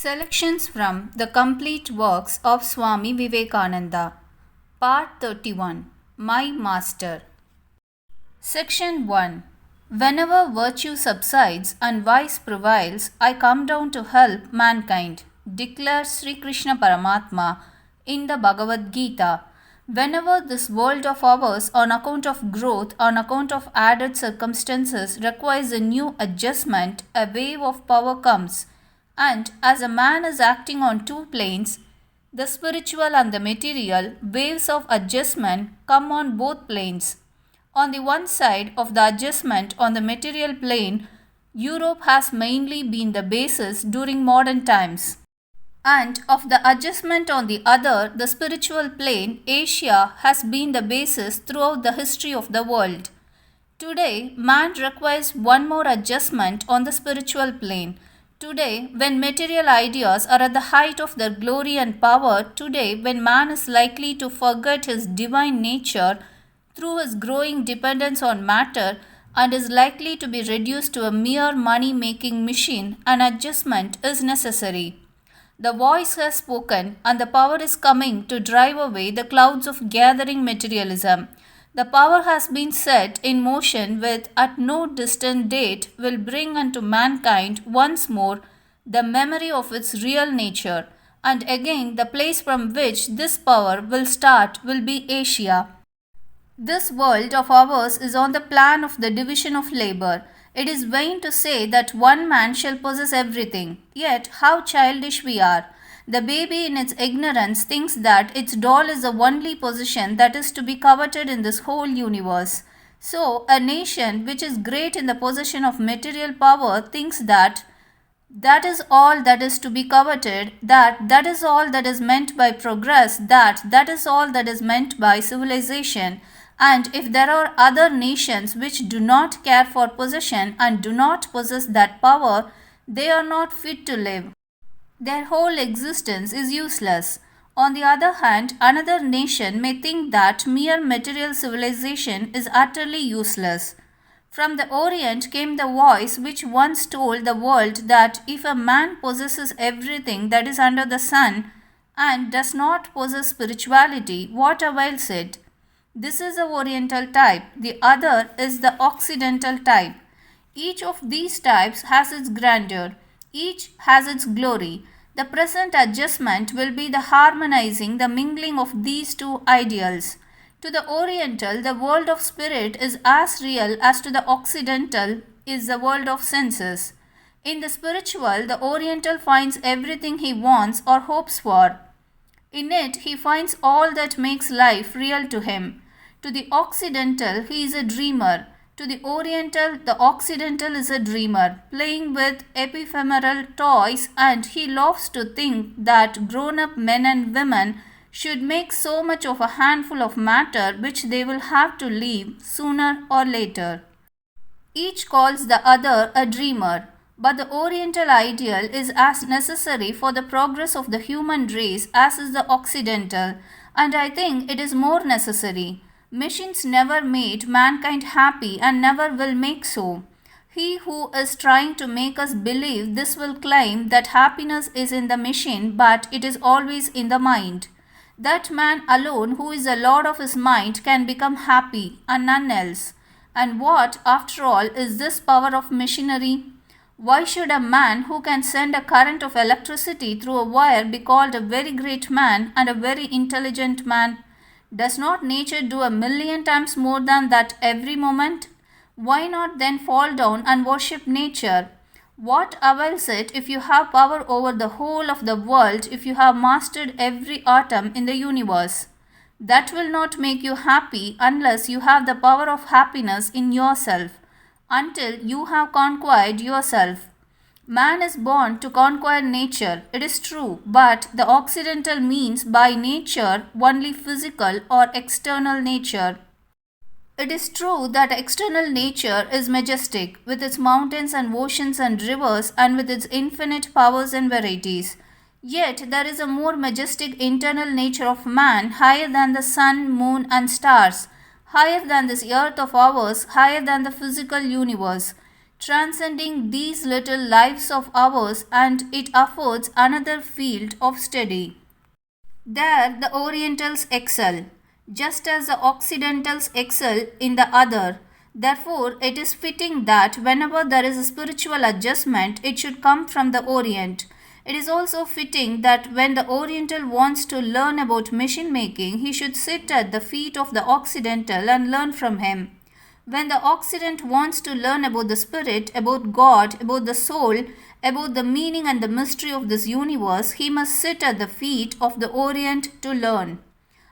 Selections from the complete works of Swami Vivekananda. Part 31. My Master. Section 1. Whenever virtue subsides and vice prevails, I come down to help mankind, declares Sri Krishna Paramatma in the Bhagavad Gita. Whenever this world of ours, on account of growth, on account of added circumstances, requires a new adjustment, a wave of power comes. And as a man is acting on two planes, the spiritual and the material, waves of adjustment come on both planes. On the one side of the adjustment on the material plane, Europe has mainly been the basis during modern times. And of the adjustment on the other, the spiritual plane, Asia has been the basis throughout the history of the world. Today, man requires one more adjustment on the spiritual plane. Today, when material ideas are at the height of their glory and power, today, when man is likely to forget his divine nature through his growing dependence on matter and is likely to be reduced to a mere money-making machine, an adjustment is necessary. The voice has spoken, and the power is coming to drive away the clouds of gathering materialism. The power has been set in motion which at no distant date will bring unto mankind once more the memory of its real nature, and again the place from which this power will start will be Asia. This world of ours is on the plan of the division of labor. It is vain to say that one man shall possess everything. Yet how childish we are. The baby in its ignorance thinks that its doll is the only possession that is to be coveted in this whole universe. So a nation which is great in the possession of material power thinks that that is all that is to be coveted, that is all that is meant by progress, that is all that is meant by civilization. And if there are other nations which do not care for possession and do not possess that power, they are not fit to live. Their whole existence is useless. On the other hand, another nation may think that mere material civilization is utterly useless. From the Orient came the voice which once told the world that if a man possesses everything that is under the sun and does not possess spirituality, what avails it? This is the Oriental type, the other is the Occidental type. Each of these types has its grandeur, each has its glory. The present adjustment will be the harmonizing, the mingling of these two ideals. To the Oriental, the world of spirit is as real as to the Occidental is the world of senses. In the spiritual, the Oriental finds everything he wants or hopes for. In it, he finds all that makes life real to him. To the Occidental, he is a dreamer. To the Oriental, the Occidental is a dreamer, playing with ephemeral toys, and he loves to think that grown-up men and women should make so much of a handful of matter which they will have to leave sooner or later. Each calls the other a dreamer, but the Oriental ideal is as necessary for the progress of the human race as is the Occidental, and I think it is more necessary. Machines never made mankind happy and never will make so. He who is trying to make us believe this will claim that happiness is in the machine, but it is always in the mind. That man alone who is the lord of his mind can become happy and none else. And what, after all, is this power of machinery? Why should a man who can send a current of electricity through a wire be called a very great man and a very intelligent man? Does not nature do 1,000,000 times more than that every moment? Why not then fall down and worship nature? What avails it if you have power over the whole of the world, if you have mastered every atom in the universe? That will not make you happy unless you have the power of happiness in yourself, until you have conquered yourself. Man is born to conquer nature, it is true, but the Occidental means by nature only physical or external nature. It is true that external nature is majestic, with its mountains and oceans and rivers and with its infinite powers and varieties. Yet there is a more majestic internal nature of man, higher than the sun, moon and stars, higher than this earth of ours, higher than the physical universe. transcending these little lives of ours, and it affords another field of study. There the Orientals excel, just as the Occidentals excel in the other. Therefore, it is fitting that whenever there is a spiritual adjustment, it should come from the Orient. It is also fitting that when the Oriental wants to learn about machine making, he should sit at the feet of the Occidental and learn from him. When the Occident wants to learn about the spirit, about God, about the soul, about the meaning and the mystery of this universe, he must sit at the feet of the Orient to learn.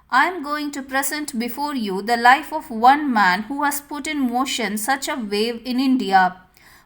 I am going to present before you the life of one man who has put in motion such a wave in India.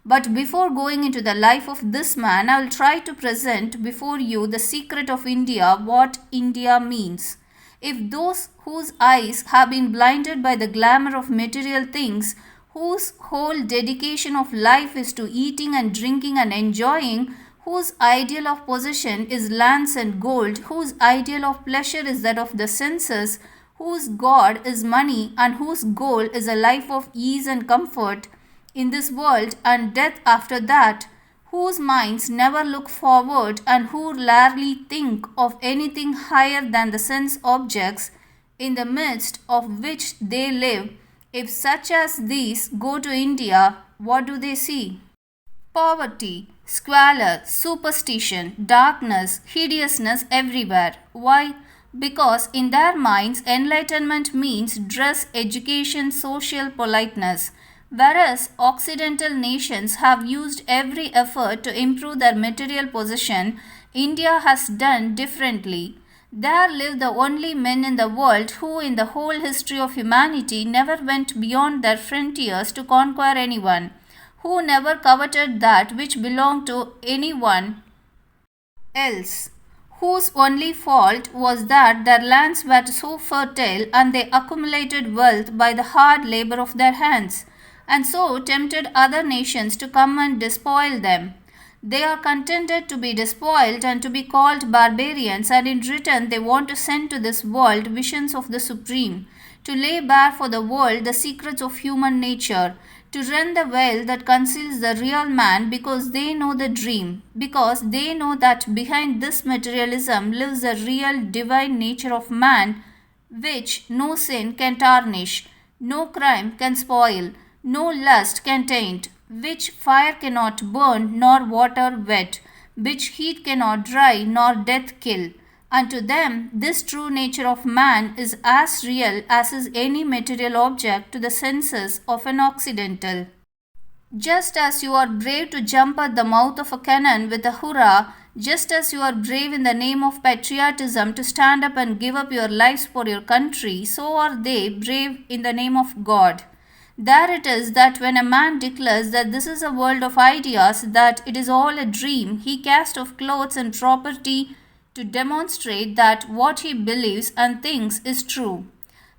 But before going into the life of this man, I will try to present before you the secret of India, what India means. If those whose eyes have been blinded by the glamour of material things, whose whole dedication of life is to eating and drinking and enjoying, whose ideal of possession is lands and gold, whose ideal of pleasure is that of the senses, whose God is money, and whose goal is a life of ease and comfort in this world and death after that, whose minds never look forward and who rarely think of anything higher than the sense objects in the midst of which they live, if such as these go to India, what do they see? Poverty, squalor, superstition, darkness, hideousness everywhere. Why? Because in their minds, enlightenment means dress, education, social politeness. Whereas Occidental nations have used every effort to improve their material position, India has done differently. There live the only men in the world who, in the whole history of humanity, never went beyond their frontiers to conquer anyone, who never coveted that which belonged to anyone else, whose only fault was that their lands were so fertile and they accumulated wealth by the hard labor of their hands, and so tempted other nations to come and despoil them. They are contented to be despoiled and to be called barbarians, and in return they want to send to this world visions of the Supreme, to lay bare for the world the secrets of human nature, to rend the veil that conceals the real man, because they know the dream, because they know that behind this materialism lives the real divine nature of man, which no sin can tarnish, no crime can spoil, no lust can taint, which fire cannot burn nor water wet, which heat cannot dry nor death kill. And to them this true nature of man is as real as is any material object to the senses of an Occidental. Just as you are brave to jump at the mouth of a cannon with a hurrah, just as you are brave in the name of patriotism to stand up and give up your lives for your country, so are they brave in the name of God. There it is that when a man declares that this is a world of ideas, that it is all a dream, he casts off clothes and property to demonstrate that what he believes and thinks is true.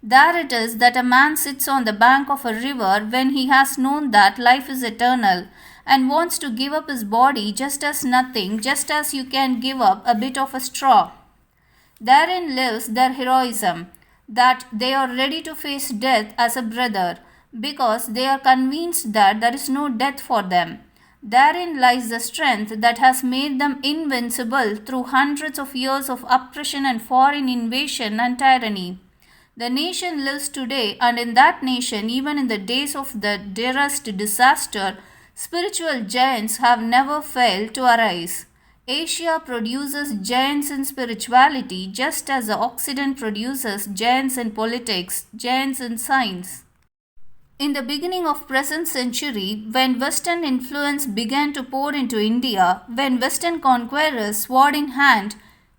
There it is that a man sits on the bank of a river when he has known that life is eternal, and wants to give up his body just as nothing, just as you can give up a bit of a straw. Therein lives their heroism, that they are ready to face death as a brother, because they are convinced that there is no death for them. Therein lies the strength that has made them invincible through hundreds of years of oppression and foreign invasion and tyranny. The nation lives today, and in that nation, even in the days of the direst disaster, spiritual giants have never failed to arise. Asia produces giants in spirituality, just as the Occident produces giants in politics, giants in science. In the beginning of present century, when Western influence began to pour into India, when Western conquerors, sword in hand,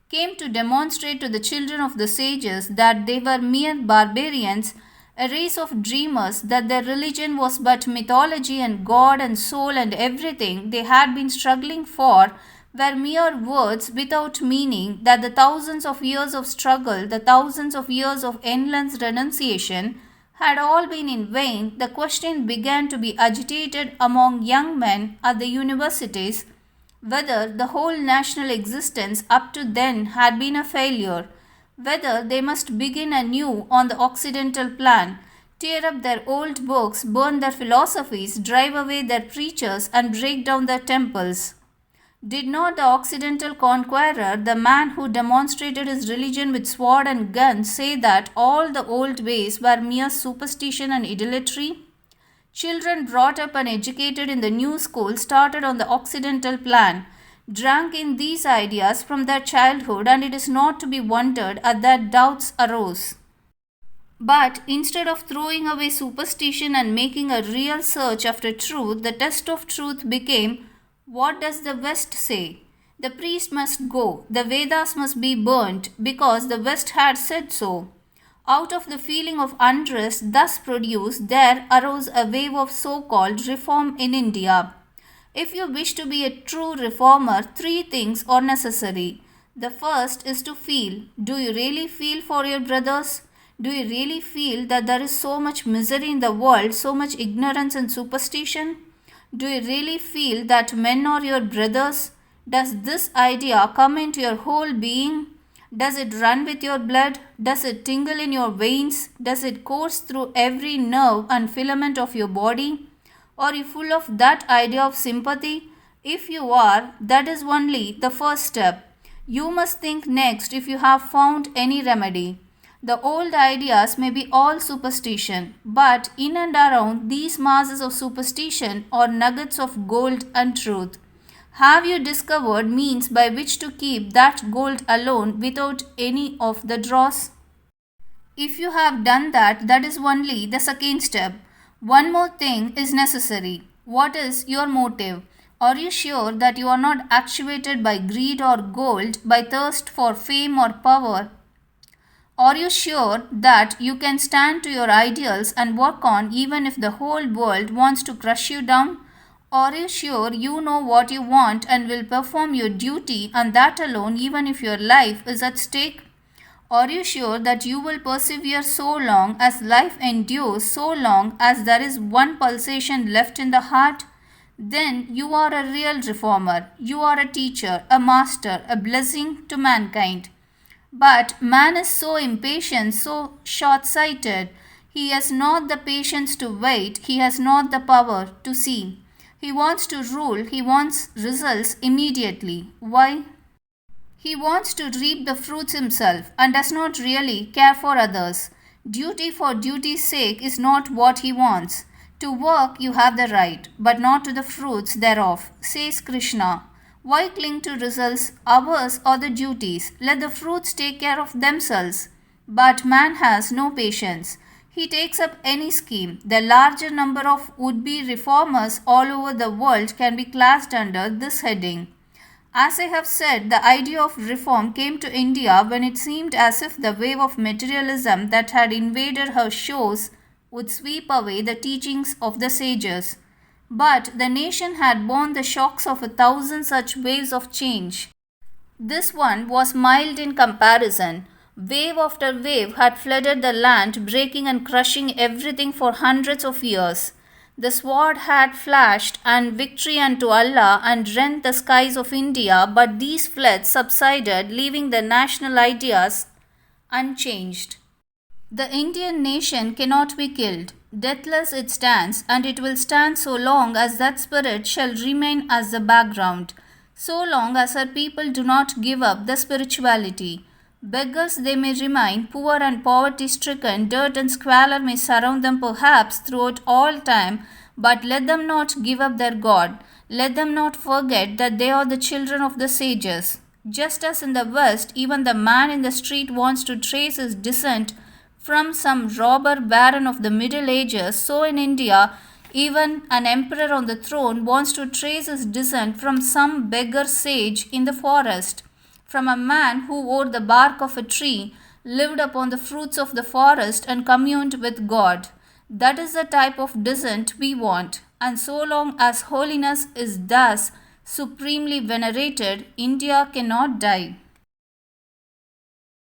came to demonstrate to the children of the sages that they were mere barbarians, a race of dreamers, that their religion was but mythology and God and soul and everything they had been struggling for were mere words without meaning, that the thousands of years of struggle, the thousands of years of endless renunciation, had all been in vain, the question began to be agitated among young men at the universities whether the whole national existence up to then had been a failure, whether they must begin anew on the Occidental plan, tear up their old books, burn their philosophies, drive away their preachers, and break down their temples. Did not the Occidental conqueror, the man who demonstrated his religion with sword and gun, say that all the old ways were mere superstition and idolatry? Children brought up and educated in the new school started on the Occidental plan, drank in these ideas from their childhood, and it is not to be wondered at that doubts arose. But instead of throwing away superstition and making a real search after truth, the test of truth became, what does the West say? The priest must go, the Vedas must be burnt, because the West had said so. Out of the feeling of unrest thus produced, there arose a wave of so-called reform in India. If you wish to be a true reformer, three things are necessary. The first is to feel. Do you really feel for your brothers? Do you really feel that there is so much misery in the world, so much ignorance and superstition? Do you really feel that men are your brothers? Does this idea come into your whole being? Does it run with your blood? Does it tingle in your veins? Does it course through every nerve and filament of your body? Are you full of that idea of sympathy? If you are, that is only the first step. You must think next if you have found any remedy. The old ideas may be all superstition, but in and around these masses of superstition are nuggets of gold and truth. Have you discovered means by which to keep that gold alone without any of the dross? If you have done that, that is only the second step. One more thing is necessary. What is your motive? Are you sure that you are not actuated by greed or gold, by thirst for fame or power? Are you sure that you can stand to your ideals and work on even if the whole world wants to crush you down? Are you sure you know what you want and will perform your duty, and that alone even if your life is at stake? Are you sure that you will persevere so long as life endures, so long as there is one pulsation left in the heart? Then you are a real reformer. You are a teacher, a master, a blessing to mankind. But man is so impatient, so short-sighted. He has not the patience to wait. He has not the power to see. He wants to rule. He wants results immediately. Why? He wants to reap the fruits himself and does not really care for others. Duty for duty's sake is not what he wants. To work you have the right, but not to the fruits thereof, says Krishna. Why cling to results? Ours are the duties. Let the fruits take care of themselves. But man has no patience. He takes up any scheme. The larger number of would-be reformers all over the world can be classed under this heading. As I have said, the idea of reform came to India when it seemed as if the wave of materialism that had invaded her shores would sweep away the teachings of the sages. But the nation had borne the shocks of 1,000 such waves of change. This one was mild in comparison. Wave after wave had flooded the land, breaking and crushing everything for hundreds of years. The sword had flashed, and victory unto Allah, and rent the skies of India, but these floods subsided, leaving the national ideas unchanged. The Indian nation cannot be killed. Deathless it stands, and it will stand so long as that spirit shall remain as the background, so long as her people do not give up the spirituality. Beggars they may remain, poor and poverty-stricken, dirt and squalor may surround them perhaps throughout all time, but let them not give up their God. Let them not forget that they are the children of the sages. Just as in the West, even the man in the street wants to trace his descent from some robber baron of the Middle Ages, so in India, even an emperor on the throne wants to trace his descent from some beggar sage in the forest, from a man who wore the bark of a tree, lived upon the fruits of the forest, and communed with God. That is the type of descent we want, and so long as holiness is thus supremely venerated, India cannot die.